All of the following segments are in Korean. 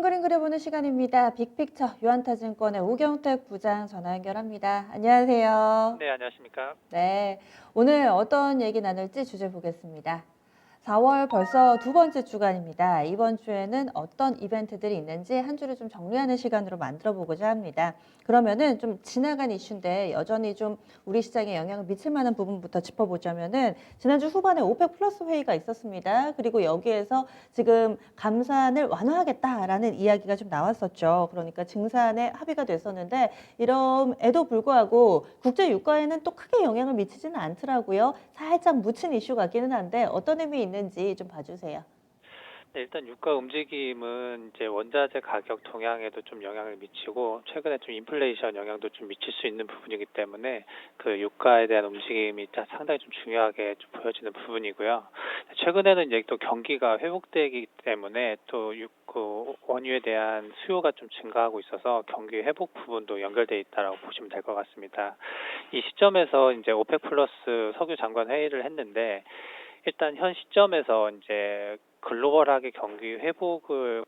그림 그려보는 시간입니다. 빅픽처 유한타증권의 오경택 부장 전화 연결합니다. 안녕하세요. 네, 안녕하십니까? 네, 오늘 어떤 얘기 나눌지 주제 보겠습니다. 4월 벌써 두 번째 주간입니다. 이번 주에는 어떤 이벤트들이 있는지 한 주를 좀 정리하는 시간으로 만들어 보고자 합니다. 그러면은 좀 지나간 이슈인데 여전히 좀 우리 시장에 영향을 미칠 만한 부분부터 짚어보자면은 지난주 후반에 오펙 플러스 회의가 있었습니다. 그리고 여기에서 지금 감산을 완화하겠다라는 이야기가 좀 나왔었죠. 그러니까 증산에 합의가 됐었는데 이럼에도 불구하고 국제 유가에는 또 크게 영향을 미치지는 않더라고요. 살짝 묻힌 이슈 같기는 한데 어떤 의미 있는지 좀 봐주세요. 네, 일단 유가 움직임은 이제 원자재 가격 동향에도 좀 영향을 미치고 최근에 좀 인플레이션 영향도 좀 미칠 수 있는 부분이기 때문에 그 유가에 대한 움직임이 상당히 좀 중요하게 좀 보여지는 부분이고요. 최근에는 이제 또 경기가 회복되기 때문에 그 원유에 대한 수요가 좀 증가하고 있어서 경기 회복 부분도 연결돼 있다라고 보시면 될 것 같습니다. 이 시점에서 이제 오펙 플러스 석유 장관 회의를 했는데 일단 현 시점에서 이제 글로벌하게 경기 회복을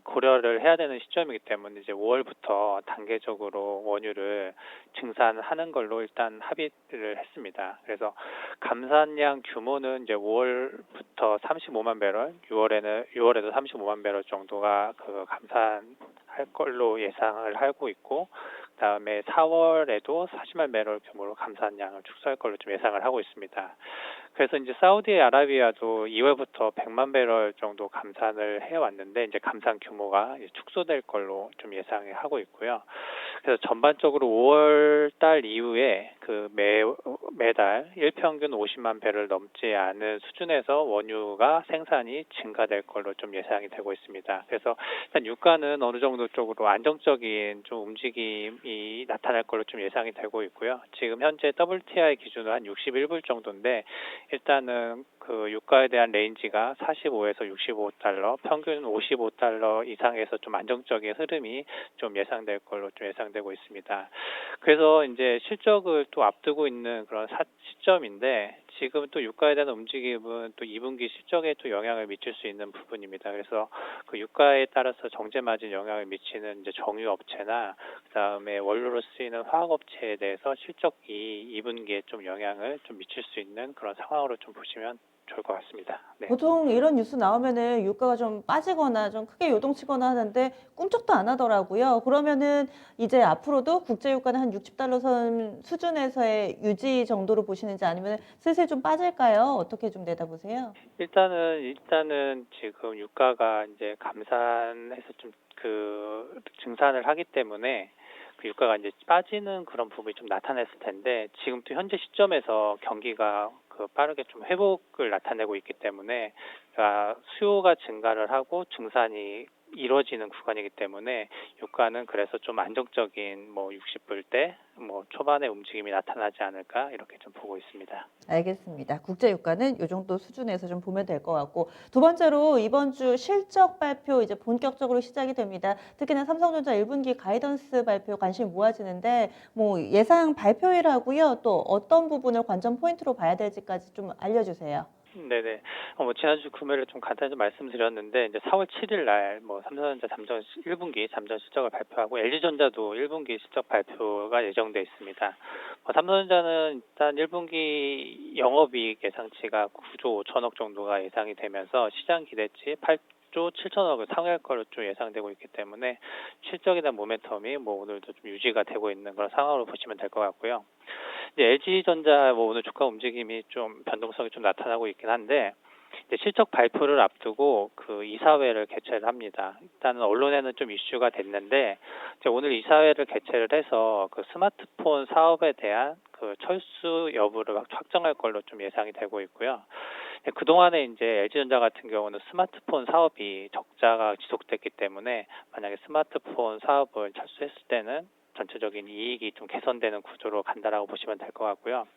고려를 해야 되는 시점이기 때문에 이제 5월부터 단계적으로 원유를 증산하는 걸로 일단 합의를 했습니다. 그래서 감산량 규모는 이제 5월부터 35만 배럴, 6월에도 35만 배럴 정도가 그 감산할 걸로 예상을 하고 있고, 그다음에 4월에도 40만 배럴 규모로 감산량을 축소할 걸로 좀 예상을 하고 있습니다. 그래서 이제 사우디아라비아도 2월부터 100만 배럴 정도 감산을 해왔는데 이제 감산 규모가 이제 축소될 걸로 좀 예상을 하고 있고요. 그래서 전반적으로 5월 달 이후에 그 매달 일평균 50만 배를 넘지 않은 수준에서 원유가 생산이 증가될 걸로 좀 예상이 되고 있습니다. 그래서 일단 유가는 어느 정도 쪽으로 안정적인 좀 움직임이 나타날 걸로 좀 예상이 되고 있고요. 지금 현재 WTI 기준으로 한 61불 정도인데 일단은 그 유가에 대한 레인지가 45에서 65달러, 평균 55달러 이상에서 좀 안정적인 흐름이 좀 예상될 걸로 좀 예상되고 있습니다. 그래서 이제 실적을 또 앞두고 있는 그런 시점인데 지금 또 유가에 대한 움직임은 또 2분기 실적에 또 영향을 미칠 수 있는 부분입니다. 그래서 그 유가에 따라서 정제 마진 영향을 미치는 이제 정유 업체나 그다음에 원료로 쓰이는 화학 업체에 대해서 실적이 2분기에 좀 영향을 좀 미칠 수 있는 그런 상황으로 좀 보시면 좋을 것 같습니다. 네. 보통 이런 뉴스 나오면은 유가가 좀 빠지거나 좀 크게 요동치거나 하는데 꿈쩍도 안 하더라고요. 그러면은 이제 앞으로도 국제 유가는 한 60달러 선 수준에서의 유지 정도로 보시는지 아니면 슬슬 좀 빠질까요? 어떻게 좀 내다보세요? 일단은 지금 유가가 이제 감산해서 좀 그 증산을 하기 때문에 그 유가가 이제 빠지는 그런 부분이 좀 나타났을 텐데 지금 또 현재 시점에서 경기가 그 빠르게 좀 회복을 나타내고 있기 때문에 수요가 증가를 하고 증산이 이루어지는 구간이기 때문에 유가는 그래서 좀 안정적인 뭐 60불대 뭐 초반의 움직임이 나타나지 않을까 이렇게 좀 보고 있습니다. 알겠습니다. 국제 유가는 이 정도 수준에서 좀 보면 될 것 같고 두 번째로 이번 주 실적 발표 이제 본격적으로 시작이 됩니다. 특히나 삼성전자 1분기 가이던스 발표 관심이 모아지는데 뭐 예상 발표일하고요. 또 어떤 부분을 관전 포인트로 봐야 될지까지 좀 알려주세요. 네네. 뭐 지난주 금요일에 좀 간단히 좀 말씀드렸는데 이제 4월 7일 날 뭐 삼성전자 1분기 잠정 실적을 발표하고 LG전자도 1분기 실적 발표가 예정돼 있습니다. 삼성전자는 일단 1분기 영업이익 예상치가 9조 5천억 정도가 예상이 되면서 시장 기대치 8조 7천억을 상회할 것으로 좀 예상되고 있기 때문에 실적에 대한 모멘텀이 뭐 오늘도 좀 유지가 되고 있는 그런 상황으로 보시면 될 것 같고요. 이제 LG전자 뭐 오늘 주가 움직임이 좀 변동성이 좀 나타나고 있긴 한데 이제 실적 발표를 앞두고 그 이사회를 개최를 합니다. 일단은 언론에는 좀 이슈가 됐는데 이제 오늘 이사회를 개최를 해서 그 스마트폰 사업에 대한 그 철수 여부를 확정할 걸로 좀 예상이 되고 있고요. 그동안에 이제 LG전자 같은 경우는 스마트폰 사업이 적자가 지속됐기 때문에 만약에 스마트폰 사업을 철수했을 때는 전체적인 이익이 좀 개선되는 구조로 간다라고 보시면 될 것 같고요.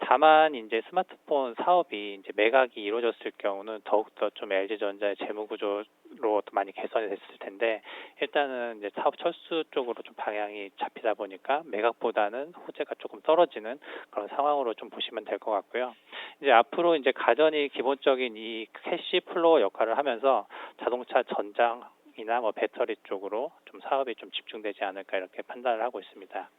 다만 이제 스마트폰 사업이 이제 매각이 이루어졌을 경우는 더욱더 좀 LG전자의 재무 구조로 또 많이 개선이 됐을 텐데 일단은 이제 사업 철수 쪽으로 좀 방향이 잡히다 보니까 매각보다는 호재가 조금 떨어지는 그런 상황으로 좀 보시면 될 것 같고요. 이제 앞으로 이제 가전이 기본적인 이 캐시 플로어 역할을 하면서 자동차 전장 차량이나 뭐 배터리 쪽으로 좀 사업이 좀 집중되지 않을까 이렇게 판단을 하고 있습니다.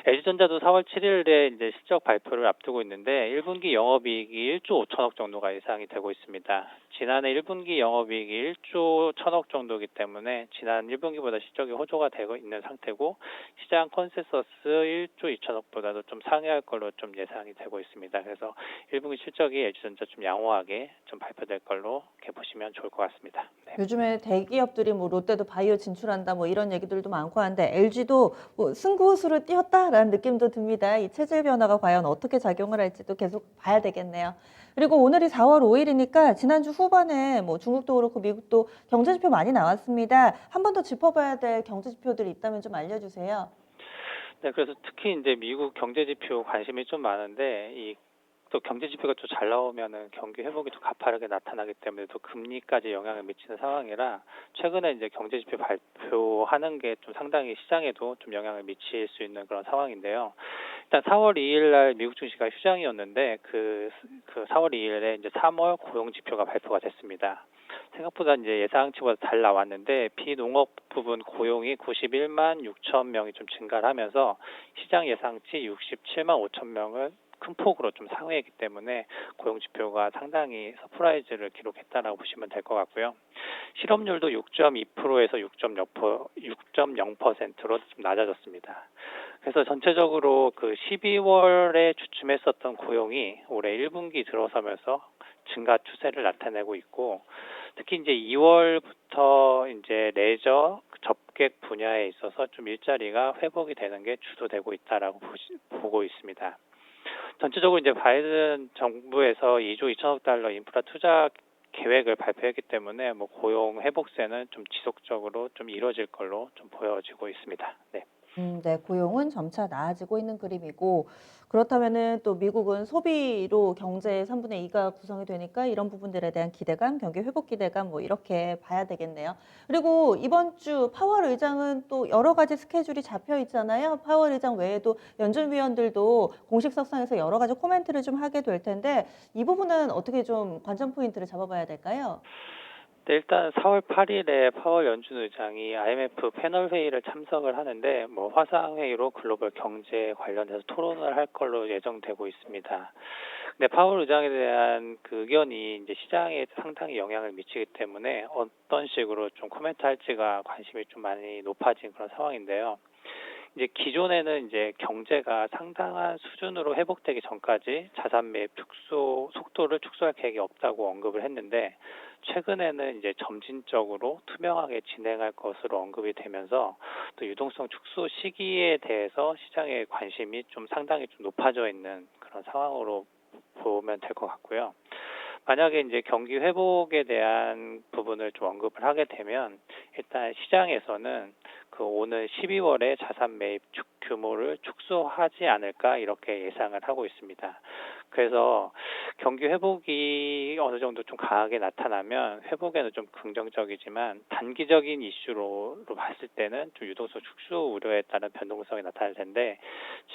LG전자도 4월 7일에 이제 실적 발표를 앞두고 있는데 1분기 영업이익이 1조 5천억 정도가 예상이 되고 있습니다. 지난해 1분기 영업이익이 1조 1천억 정도이기 때문에 지난 1분기보다 실적이 호조가 되고 있는 상태고 시장 컨센서스 1조 2천억보다도 좀 상회할 걸로 좀 예상이 되고 있습니다. 그래서 1분기 실적이 LG전자 좀 양호하게 좀 발표될 걸로 이렇게 보시면 좋을 것 같습니다. 네. 요즘에 대기업들이 뭐 롯데도 바이오 진출한다 뭐 이런 얘기들도 많고 한데 LG도 뭐 승부수를 띄웠다라는 느낌도 듭니다. 이 체질 변화가 과연 어떻게 작용을 할지도 계속 봐야 되겠네요. 그리고 오늘이 4월 5일이니까 지난주 후반에 뭐 중국도 그렇고 미국도 경제 지표 많이 나왔습니다. 한 번 더 짚어봐야 될 경제 지표들이 있다면 좀 알려주세요. 네, 그래서 특히 이제 미국 경제 지표 관심이 좀 많은데 또 경제 지표가 좀 잘 나오면은 경기 회복이 좀 가파르게 나타나기 때문에 또 금리까지 영향을 미치는 상황이라 최근에 이제 경제 지표 발표하는 게 좀 상당히 시장에도 좀 영향을 미칠 수 있는 그런 상황인데요. 일단 4월 2일 날 미국 증시가 휴장이었는데 그 4월 2일에 이제 3월 고용 지표가 발표가 됐습니다. 생각보다 이제 예상치보다 잘 나왔는데 비농업 부분 고용이 91만 6천 명이 좀 증가를 하면서 시장 예상치 67만 5천 명을 큰 폭으로 좀 상회했기 때문에 고용 지표가 상당히 서프라이즈를 기록했다라고 보시면 될 것 같고요. 실업률도 6.2%에서 6.0%로 좀 낮아졌습니다. 그래서 전체적으로 그 12월에 주춤했었던 고용이 올해 1분기 들어서면서 증가 추세를 나타내고 있고 특히 이제 2월부터 이제 레저 접객 분야에 있어서 좀 일자리가 회복이 되는 게 주도되고 있다라고 보고 있습니다. 전체적으로 이제 바이든 정부에서 2조 2천억 달러 인프라 투자 계획을 발표했기 때문에 뭐 고용 회복세는 좀 지속적으로 좀 이루어질 걸로 좀 보여지고 있습니다. 네. 네, 고용은 점차 나아지고 있는 그림이고 그렇다면은 또 미국은 소비로 경제의 3분의 2가 구성이 되니까 이런 부분들에 대한 기대감, 경기 회복 기대감 뭐 이렇게 봐야 되겠네요. 그리고 이번 주 파월 의장은 또 여러 가지 스케줄이 잡혀 있잖아요. 파월 의장 외에도 연준위원들도 공식 석상에서 여러 가지 코멘트를 좀 하게 될 텐데 이 부분은 어떻게 좀 관전 포인트를 잡아봐야 될까요? 네, 일단 4월 8일에 파월 연준 의장이 IMF 패널 회의를 참석을 하는데 뭐 화상 회의로 글로벌 경제 관련해서 토론을 할 걸로 예정되고 있습니다. 근데 파월 의장에 대한 그 의견이 이제 시장에 상당히 영향을 미치기 때문에 어떤 식으로 좀 코멘트 할지가 관심이 좀 많이 높아진 그런 상황인데요. 이제 기존에는 이제 경제가 상당한 수준으로 회복되기 전까지 자산 매입 속도를 축소할 계획이 없다고 언급을 했는데 최근에는 이제 점진적으로 투명하게 진행할 것으로 언급이 되면서 또 유동성 축소 시기에 대해서 시장의 관심이 좀 상당히 좀 높아져 있는 그런 상황으로 보면 될 것 같고요. 만약에 이제 경기 회복에 대한 부분을 좀 언급을 하게 되면 일단 시장에서는 그 오는 12월에 자산 매입 규모를 축소하지 않을까 이렇게 예상을 하고 있습니다. 그래서 경기 회복이 어느 정도 좀 강하게 나타나면 회복에는 좀 긍정적이지만 단기적인 이슈로 봤을 때는 좀 유동성 축소 우려에 따른 변동성이 나타날 텐데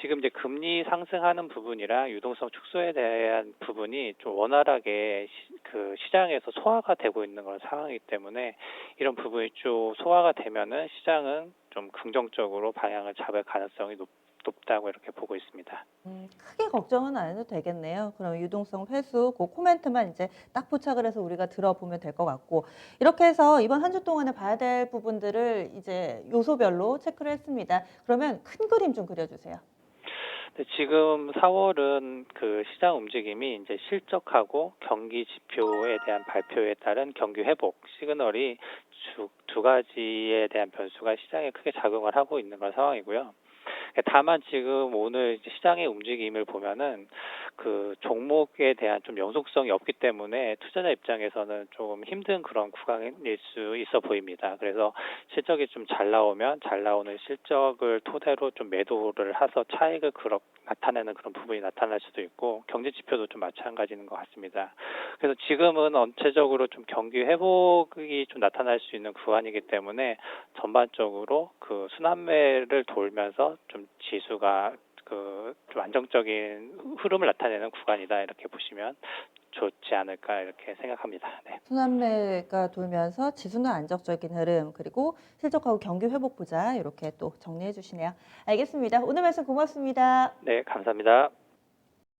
지금 이제 금리 상승하는 부분이랑 유동성 축소에 대한 부분이 좀 원활하게 그 시장에서 소화가 되고 있는 그런 상황이기 때문에 이런 부분이 좀 소화가 되면은 시장은 좀 긍정적으로 방향을 잡을 가능성이 높다고 이렇게 보고 있습니다. 크게 걱정은 안 해도 되겠네요. 그럼 유동성 회수, 그 코멘트만 이제 딱 포착을 해서 우리가 들어보면 될 것 같고. 이렇게 해서 이번 한 주 동안에 봐야 될 부분들을 이제 요소별로 체크를 했습니다. 그러면 큰 그림 좀 그려주세요. 네, 지금 4월은 그 시장 움직임이 이제 실적하고 경기 지표에 대한 발표에 따른 경기 회복 시그널이 두 가지에 대한 변수가 시장에 크게 작용을 하고 있는 그런 상황이고요. 다만 지금 오늘 시장의 움직임을 보면은 그 종목에 대한 좀 연속성이 없기 때문에 투자자 입장에서는 좀 힘든 그런 구간일 수 있어 보입니다. 그래서 실적이 좀 잘 나오면 잘 나오는 실적을 토대로 좀 매도를 해서 차익을 나타내는 그런 부분이 나타날 수도 있고 경제 지표도 좀 마찬가지인 것 같습니다. 그래서 지금은 전체적으로 좀 경기 회복이 좀 나타날 수 있는 구간이기 때문에 전반적으로 그 순환매를 돌면서 좀 지수가 그 좀 안정적인 흐름을 나타내는 구간이다 이렇게 보시면 좋지 않을까 이렇게 생각합니다. 네. 순환매가 돌면서 지수는 안정적인 흐름, 그리고 실적하고 경기 회복 보자 이렇게 또 정리해 주시네요. 알겠습니다. 오늘 말씀 고맙습니다. 네, 감사합니다.